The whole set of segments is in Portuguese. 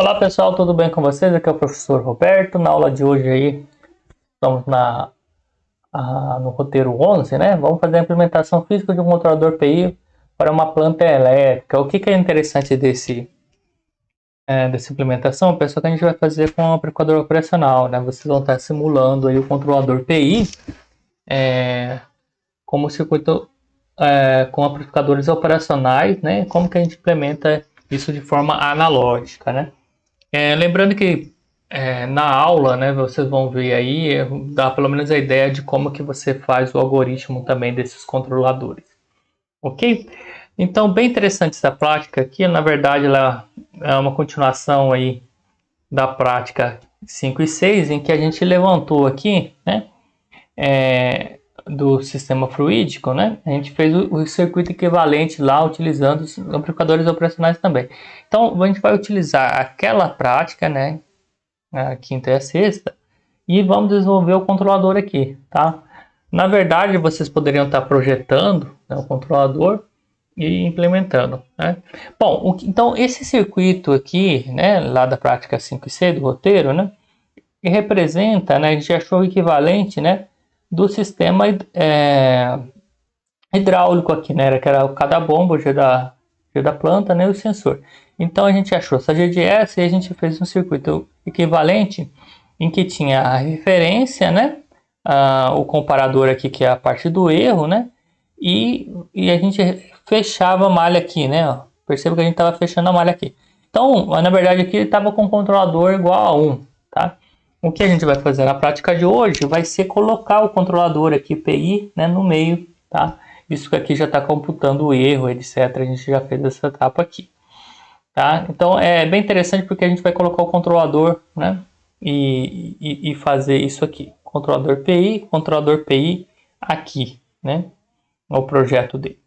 Olá pessoal, tudo bem com vocês? Aqui é o professor Roberto. Na aula de hoje aí, estamos no roteiro 11, né? Vamos fazer a implementação física de um controlador PI para uma planta elétrica. O que é interessante dessa implementação, pessoal, que a gente vai fazer com o amplificador operacional, né? Vocês vão estar simulando aí o controlador PI como circuito com amplificadores operacionais, né? Como que a gente implementa isso de forma analógica, né? Lembrando que na aula, né, vocês vão ver aí, dá pelo menos a ideia de como que você faz o algoritmo também desses controladores, ok? Então, bem interessante essa prática aqui, na verdade ela é uma continuação aí da prática 5 e 6, em que a gente levantou aqui, né, do sistema fluídico, né? A gente fez o circuito equivalente lá utilizando os amplificadores operacionais também. Então, a gente vai utilizar aquela prática, né, a quinta e a sexta, e vamos desenvolver o controlador aqui, tá? Na verdade, vocês poderiam estar projetando, né, o controlador e implementando, né? Bom, então esse circuito aqui, né, lá da prática 5 e 6 do roteiro, né, que representa, né, a gente achou o equivalente, né, do sistema hidráulico aqui, né, que era cada bomba, o G da planta, né, e o sensor. Então a gente achou essa GDS e a gente fez um circuito equivalente em que tinha a referência, né, o comparador aqui, que é a parte do erro, né, e a gente fechava a malha aqui, né, ó. Perceba que a gente estava fechando a malha aqui. Então, na verdade, aqui ele estava com o controlador igual a 1, tá? O que a gente vai fazer na prática de hoje vai ser colocar o controlador aqui, PI, né, no meio, tá? Isso aqui já está computando o erro, etc. A gente já fez essa etapa aqui, tá? Então é bem interessante porque a gente vai colocar o controlador, né, e fazer isso aqui. Controlador PI aqui, né, no projeto dele.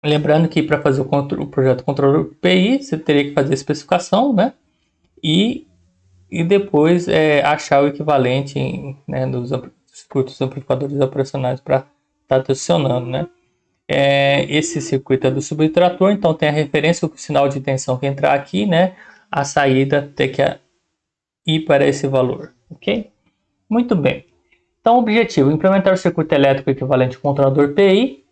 Lembrando que para fazer o projeto controlador PI, você teria que fazer a especificação, né, e depois achar o equivalente, né, dos circuitos amplificadores operacionais para estar adicionando, né. Esse circuito é do subtrator, então tem a referência, o sinal de tensão que entrar aqui, né, a saída tem que ir para esse valor, ok? Muito bem. Então, o objetivo: implementar o circuito elétrico equivalente ao controlador PI,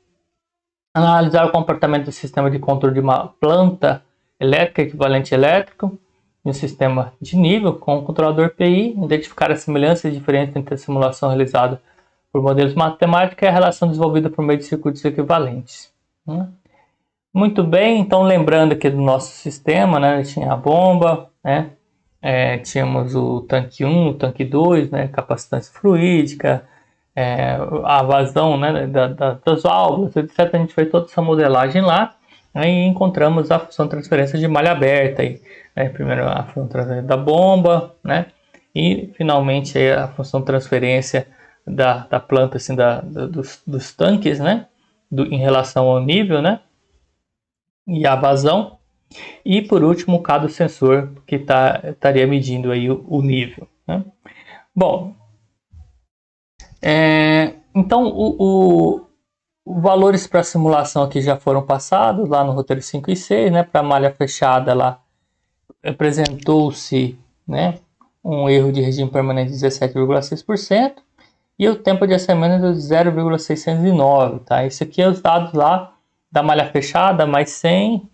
analisar o comportamento do sistema de controle de uma planta elétrica equivalente elétrico e um sistema de nível com o controlador PI, identificar as semelhanças e diferenças entre a simulação realizada por modelos matemáticos e a relação desenvolvida por meio de circuitos equivalentes. Muito bem, então lembrando aqui do nosso sistema, né, tinha a bomba, né, tínhamos o tanque 1, o tanque 2, né, capacitância fluídica, a vazão, né, das válvulas, etc. A gente fez toda essa modelagem lá, né, e encontramos a função de transferência de malha aberta. Aí, né, primeiro a função de transferência da bomba, né, e finalmente aí a função de transferência da planta, assim, dos tanques, né, em relação ao nível, né, e a vazão. E por último, cada sensor que estaria medindo aí o nível, né? Bom, então os valores para simulação aqui já foram passados lá no roteiro 5 e 6, né? Para a malha fechada lá apresentou-se, né, um erro de regime permanente de 17,6% e o tempo de acendimento de 0,609, tá? Esse aqui é os dados lá da malha fechada, mais 100,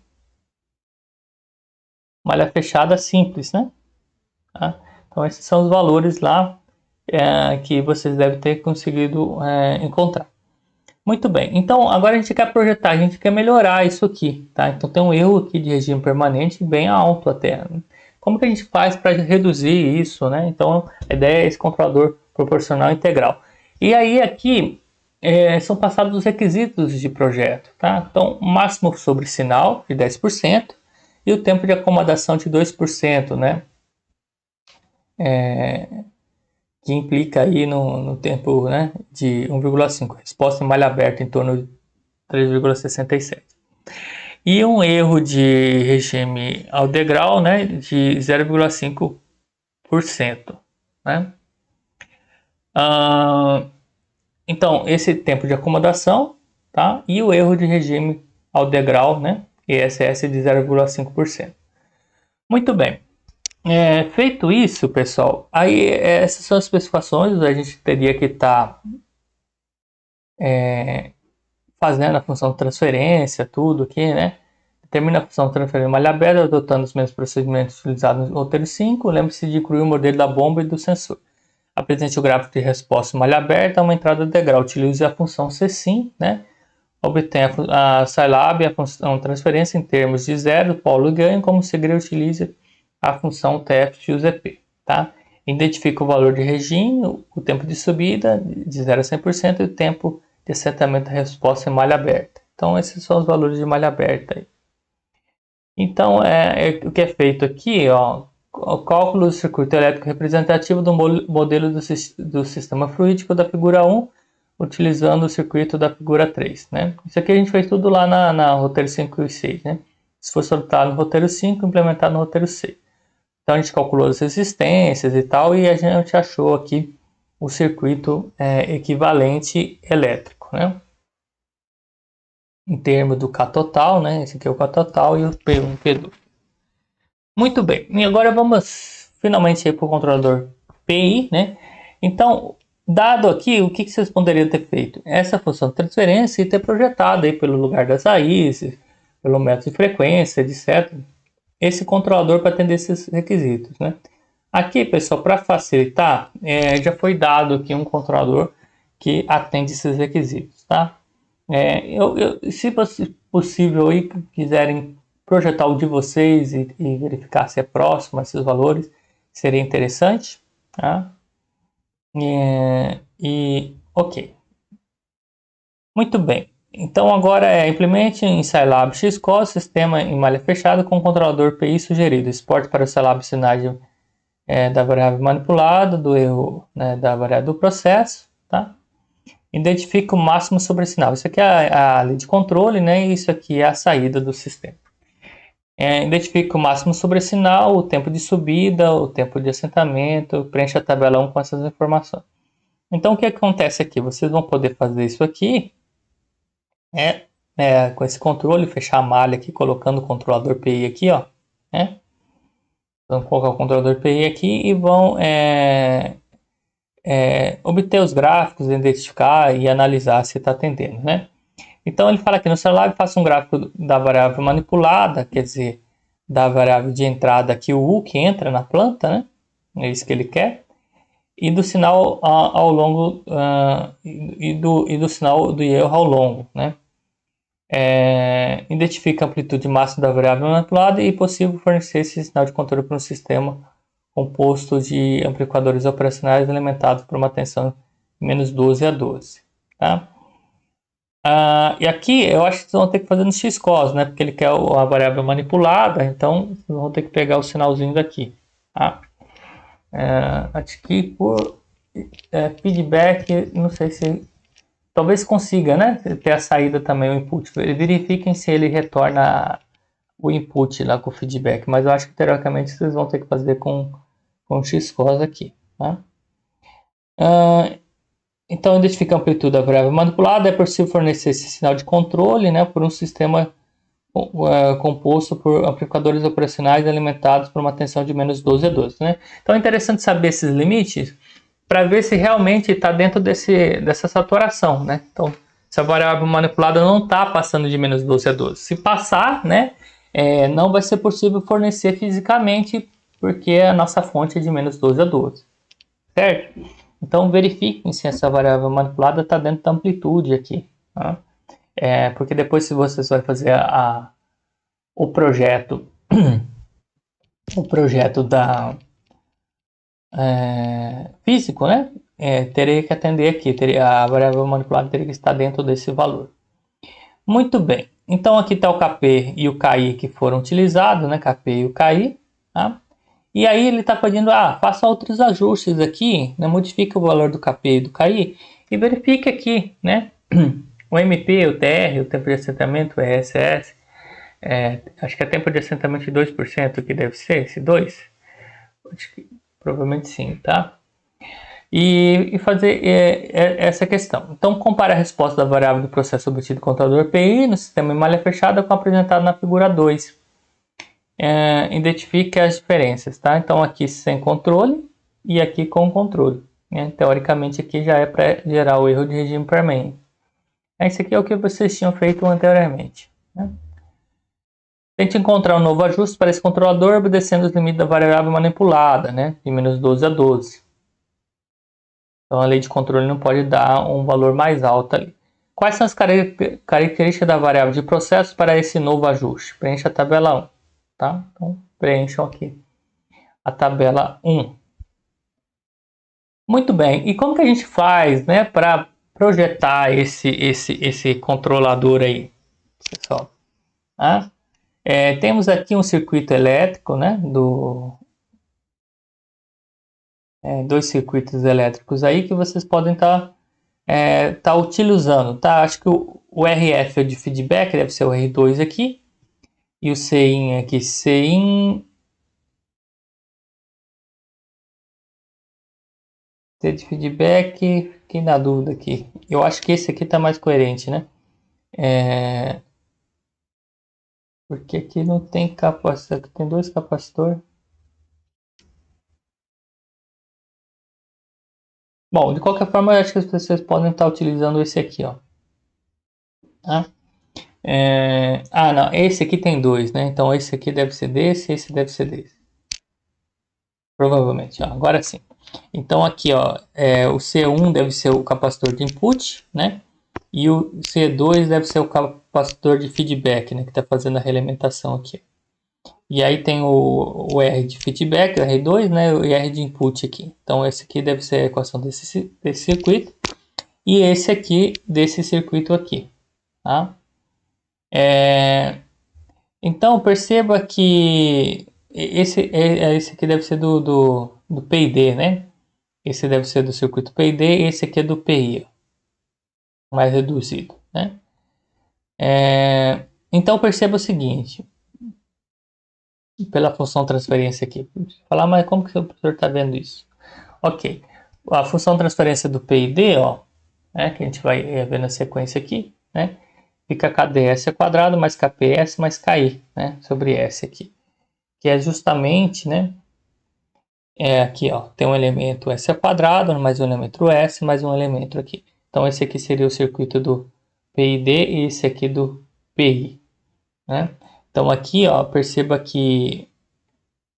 malha fechada simples, né? Tá? Então esses são os valores lá que vocês devem ter conseguido encontrar. Muito bem, então agora a gente quer projetar, a gente quer melhorar isso aqui, tá? Então tem um erro aqui de regime permanente bem alto até. Como que a gente faz para reduzir isso, né? Então a ideia é esse controlador proporcional integral. E aí aqui são passados os requisitos de projeto, tá? Então máximo sobre sinal de 10% e o tempo de acomodação de 2%, né? Que implica aí no tempo, né, de 1,5. Resposta em malha aberta em torno de 3,67. E um erro de regime ao degrau, né, de 0,5%. Né? Então, esse tempo de acomodação, tá? E o erro de regime ao degrau, né, ESS de 0,5%. Muito bem. Feito isso, pessoal, aí essas são as especificações, a gente teria que estar fazendo a função de transferência, tudo aqui, né? Determina a função de transferência de malha aberta, adotando os mesmos procedimentos utilizados no roteiro 5. Lembre-se de incluir o modelo da bomba e do sensor. Apresente o gráfico de resposta malha aberta a uma entrada de degrau. Utilize a função csim, né? Obtenha a Scilab e a função de transferência em termos de zero, polo e ganho. Como segredo, utilize a função TF-UZP, tá? Identifica o valor de regime, o tempo de subida de 0 a 100% e o tempo de assentamento da resposta em malha aberta. Então, esses são os valores de malha aberta aí. Então, o que é feito aqui, ó, o cálculo do circuito elétrico representativo do modelo do sistema fluídico da figura 1, utilizando o circuito da figura 3. Né? Isso aqui a gente fez tudo lá na roteiro 5 e 6. Né? Se for soltado no roteiro 5, implementado no roteiro 6. Então, a gente calculou as resistências e tal, e a gente achou aqui o circuito equivalente elétrico. Né? Em termos do K total, né? Esse aqui é o K total e o P1 e P2. Muito bem, e agora vamos finalmente para o controlador PI, né? Então, dado aqui, o que vocês poderiam ter feito? Essa função de transferência e ter projetado aí pelo lugar das raízes, pelo método de frequência, etc. Esse controlador para atender esses requisitos, né? Aqui, pessoal, para facilitar, já foi dado aqui um controlador que atende esses requisitos, tá? Se possível aí, quiserem projetar o de vocês e verificar se é próximo a esses valores, seria interessante, tá? Ok. Muito bem. Então agora implemente em Scilab Xcos, sistema em malha fechada com controlador PI sugerido. Exporte para o Scilab sinais da variável manipulada, do erro, né, da variável do processo, tá? Identifica o máximo sobre sinal. Isso aqui é a linha de controle, né? E isso aqui é a saída do sistema. Identifica o máximo sobre sinal, o tempo de subida, o tempo de assentamento, preencha a tabela 1 com essas informações. Então, o que acontece aqui? Vocês vão poder fazer isso aqui, com esse controle, fechar a malha aqui, colocando o controlador PI aqui, ó, né? Vão colocar o controlador PI aqui e vão obter os gráficos, identificar e analisar se está atendendo, né? Então ele fala aqui no celular, faça um gráfico da variável manipulada, quer dizer, da variável de entrada aqui, o U que entra na planta, né? É isso que ele quer. E do sinal ao longo, e do sinal do erro ao longo, né? Identifica a amplitude máxima da variável manipulada e é possível fornecer esse sinal de controle para um sistema composto de amplificadores operacionais alimentados por uma tensão de menos 12 a 12. Tá? E aqui eu acho que vocês vão ter que fazer no Xcos, né? Porque ele quer a variável manipulada, então vocês vão ter que pegar o sinalzinho daqui. Tá? Aqui por feedback, não sei se talvez consiga, né? Ter a saída também, o input. Verifiquem se ele retorna o input lá com o feedback, mas eu acho que teoricamente vocês vão ter que fazer com o Xcos aqui. Tá? Então, identifica a amplitude da variável manipulada. É possível fornecer esse sinal de controle, né, por um sistema composto por amplificadores operacionais alimentados por uma tensão de menos 12 a 12. Né? Então, é interessante saber esses limites para ver se realmente está dentro dessa saturação. Né? Então, se a variável manipulada não está passando de menos 12 a 12. Se passar, né, não vai ser possível fornecer fisicamente, porque a nossa fonte é de menos 12 a 12. Certo? Então verifiquem se essa variável manipulada está dentro da amplitude aqui. Tá? Porque depois, se vocês vão fazer o projeto físico, né? Teria que atender aqui, a variável manipulada teria que estar dentro desse valor. Muito bem. Então aqui está o KP e o KI que foram utilizados, né? KP e o KI. Tá? E aí ele está pedindo, faça outros ajustes aqui, né? Modifique o valor do KP e do KI e verifique aqui, né? O MP, o TR, o tempo de assentamento, o RSS, acho que é tempo de assentamento de 2% que deve ser, esse 2? Acho que, provavelmente sim, tá? E fazer essa questão. Então, compare a resposta da variável do processo obtido com o controlador PI no sistema em malha fechada com a apresentada na figura 2. identifique as diferenças, tá? Então aqui sem controle e aqui com controle, né? Teoricamente aqui já é para gerar o erro de regime permanente. Esse aqui é o que vocês tinham feito anteriormente, né? Tente encontrar um novo ajuste para esse controlador obedecendo os limites da variável manipulada, né? De menos 12 a 12. Então a lei de controle não pode dar um valor mais alto ali. Quais são as características da variável de processo para esse novo ajuste? Preencha a tabela 1. Tá? Então preencham aqui a tabela 1. Muito bem. E como que a gente faz, né, para projetar esse controlador aí, pessoal? Temos aqui um circuito elétrico, né, dois circuitos elétricos aí que vocês podem estar utilizando, tá? Acho que o RF é de feedback, deve ser o R2 aqui, e o Cin aqui, Cin de feedback, fiquei na dúvida aqui. Eu acho que esse aqui está mais coerente, né? Porque aqui não tem capacitor, aqui tem dois capacitores. Bom, de qualquer forma, eu acho que vocês podem estar utilizando esse aqui, ó. Tá? Não, esse aqui tem dois, né? Então esse aqui deve ser desse, esse deve ser desse. Provavelmente, ó, agora sim. Então aqui, ó, o C1 deve ser o capacitor de input, né? E o C2 deve ser o capacitor de feedback, né? Que está fazendo a realimentação aqui. E aí tem o R de feedback, o R2, né? E R de input aqui. Então esse aqui deve ser a equação desse circuito. E esse aqui desse circuito aqui, tá? Então perceba que esse aqui deve ser do PID, né? Esse deve ser do circuito PID, esse aqui é do PI, mais reduzido, né? Então perceba o seguinte, pela função transferência aqui, falar, mas como que o professor está vendo isso? Ok, a função transferência do PID, ó, né, que a gente vai ver na sequência aqui, né? Fica KdS ao quadrado mais KPS mais KI, né? Sobre S aqui, que é justamente, né? Aqui, ó, tem um elemento S ao quadrado, mais um elemento S, mais um elemento aqui. Então esse aqui seria o circuito do PID e esse aqui do PI, né? Então aqui, ó, perceba que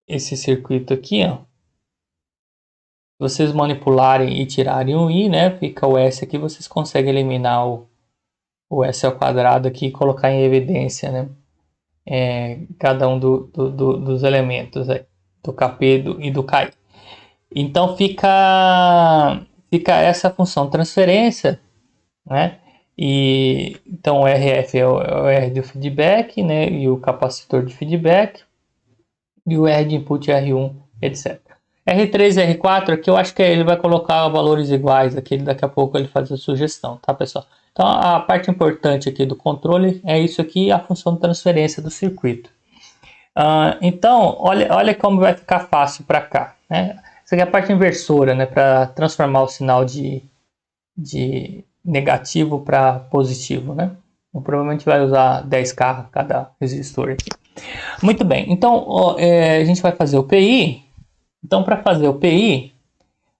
esse circuito aqui, ó, se vocês manipularem e tirarem o I, né, fica o S aqui, vocês conseguem eliminar o S ao quadrado aqui e colocar em evidência, né, cada um dos elementos aí, do KP e do KI. Então fica essa função transferência, né? E então o RF é o R do feedback, né? E o capacitor de feedback e o R de input R1, etc. R3 e R4 aqui eu acho que ele vai colocar valores iguais aqui, daqui a pouco ele faz a sugestão, tá, pessoal? Então a parte importante aqui do controle é isso aqui, a função de transferência do circuito. Então olha como vai ficar fácil para cá, né? Essa aqui é a parte inversora, né, para transformar o sinal de negativo para positivo, né? Então, provavelmente vai usar 10K cada resistor aqui. Muito bem, então a gente vai fazer o PI. Então, para fazer o PI,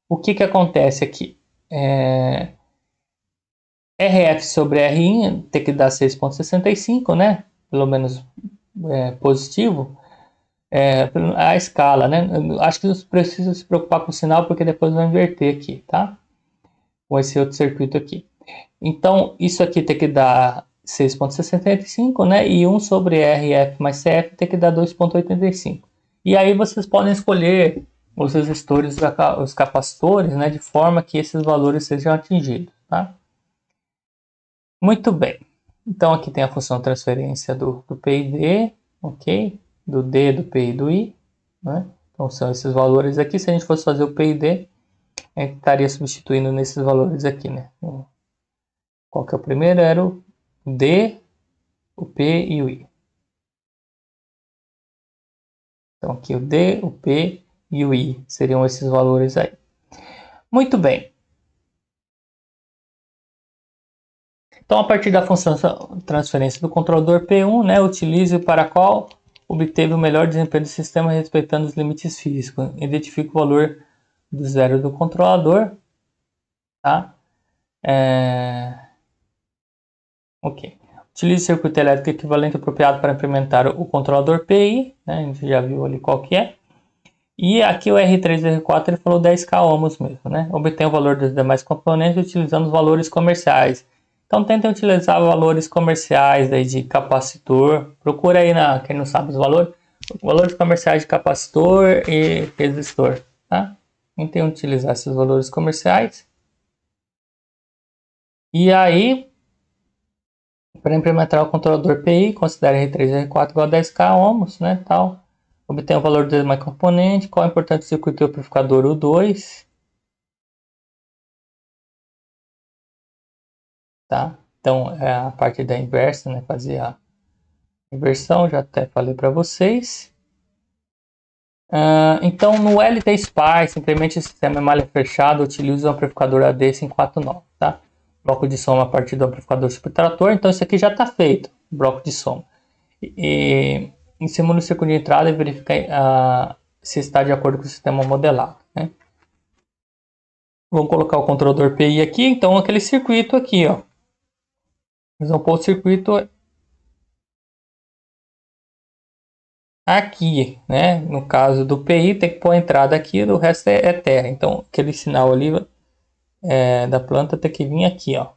o que acontece aqui? RF sobre RI tem que dar 6,65, né? Pelo menos positivo. A escala, né? Acho que não precisa se preocupar com o sinal, porque depois vai inverter aqui, tá? Com esse outro circuito aqui. Então, isso aqui tem que dar 6,65, né? E 1 sobre RF mais CF tem que dar 2,85. E aí vocês podem escolher os resistores, os capacitores, né? De forma que esses valores sejam atingidos, tá? Muito bem. Então, aqui tem a função de transferência do P e D, ok? Do D, do P e do I, né? Então, são esses valores aqui. Se a gente fosse fazer o P e D, a gente estaria substituindo nesses valores aqui, né? Qual que é o primeiro? Era o D, o P e o I. Então aqui o D, o P e o I seriam esses valores aí. Muito bem. Então a partir da função transferência do controlador P1, né, utilize para qual? obteve o melhor desempenho do sistema respeitando os limites físicos. Identifica o valor do zero do controlador, tá? Ok. Utilize o circuito elétrico equivalente apropriado para implementar o controlador PI, né? A gente já viu ali qual que é. E aqui o R3 e R4 ele falou 10k ohms mesmo, né? Obtém o valor dos demais componentes utilizando os valores comerciais. Então tentem utilizar valores comerciais aí de capacitor. Procura aí quem não sabe os valores comerciais de capacitor e resistor, tá? Tentem utilizar esses valores comerciais. E aí, para implementar o controlador PI, considere R3 e R4 igual a 10k ohms, né, tal. Obtenha o valor do demais componente. Qual é o importante circuito amplificador? O 2. Tá? Então, é a parte da inversa, né? Fazer a inversão, já até falei para vocês. Então, no LT Spice, implemente o sistema em malha fechada, utilize o amplificador AD549, tá? Bloco de soma a partir do amplificador subtrator. Então, isso aqui já está feito, bloco de soma. Em simula o circuito de entrada e verifica se está de acordo com o sistema modelado, né? Vamos colocar o controlador PI aqui, então aquele circuito aqui, ó. Nós vamos pôr o circuito aqui, né? No caso do PI tem que pôr a entrada aqui, o resto é terra. Então aquele sinal ali da planta tem que vir aqui, ó.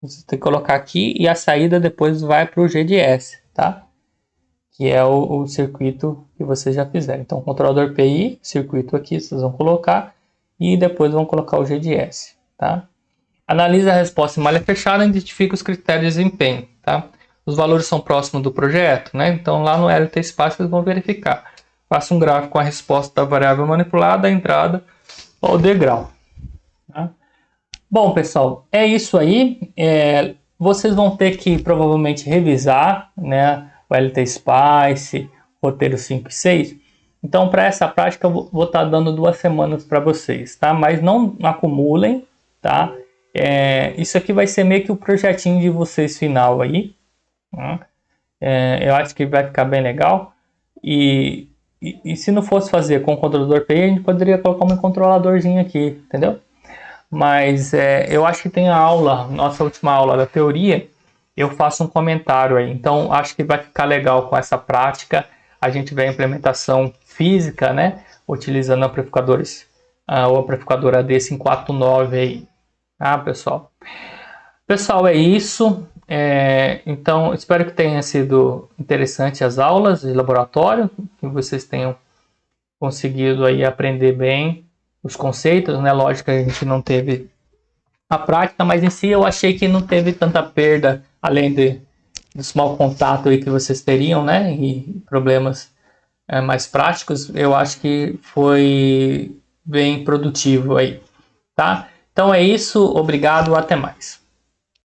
Você tem que colocar aqui e a saída depois vai para o GDS, tá? Que é o circuito que vocês já fizeram. Então controlador PI, circuito aqui, vocês vão colocar e depois vão colocar o GDS, tá? Analisa a resposta em malha fechada e identifica os critérios de desempenho, tá? Os valores são próximos do projeto, né? Então lá no LT Espaço vocês vão verificar. Faça um gráfico com a resposta da variável manipulada, a entrada ou degrau. Tá? Bom, pessoal, é isso aí. Vocês vão ter que provavelmente revisar, né, o LT Spice, roteiro 5 e 6. Então, para essa prática, eu vou estar dando 2 semanas para vocês, tá? Mas não acumulem, tá? Isso aqui vai ser meio que o projetinho de vocês final aí. Tá? Eu acho que vai ficar bem legal. E se não fosse fazer com o controlador PI, a gente poderia colocar um controladorzinho aqui, entendeu? Mas eu acho que tem a aula, nossa última aula da teoria, eu faço um comentário aí. Então acho que vai ficar legal com essa prática. A gente vê a implementação física, né? Utilizando amplificadores, o amplificador AD549 aí. Ah, pessoal. Pessoal, é isso. Então, espero que tenha sido interessante as aulas de laboratório, que vocês tenham conseguido aí aprender bem os conceitos, né? Lógico que a gente não teve a prática, mas em si eu achei que não teve tanta perda, além dos mau contato aí que vocês teriam, né? E problemas mais práticos, eu acho que foi bem produtivo aí, tá? Então é isso, obrigado, até mais.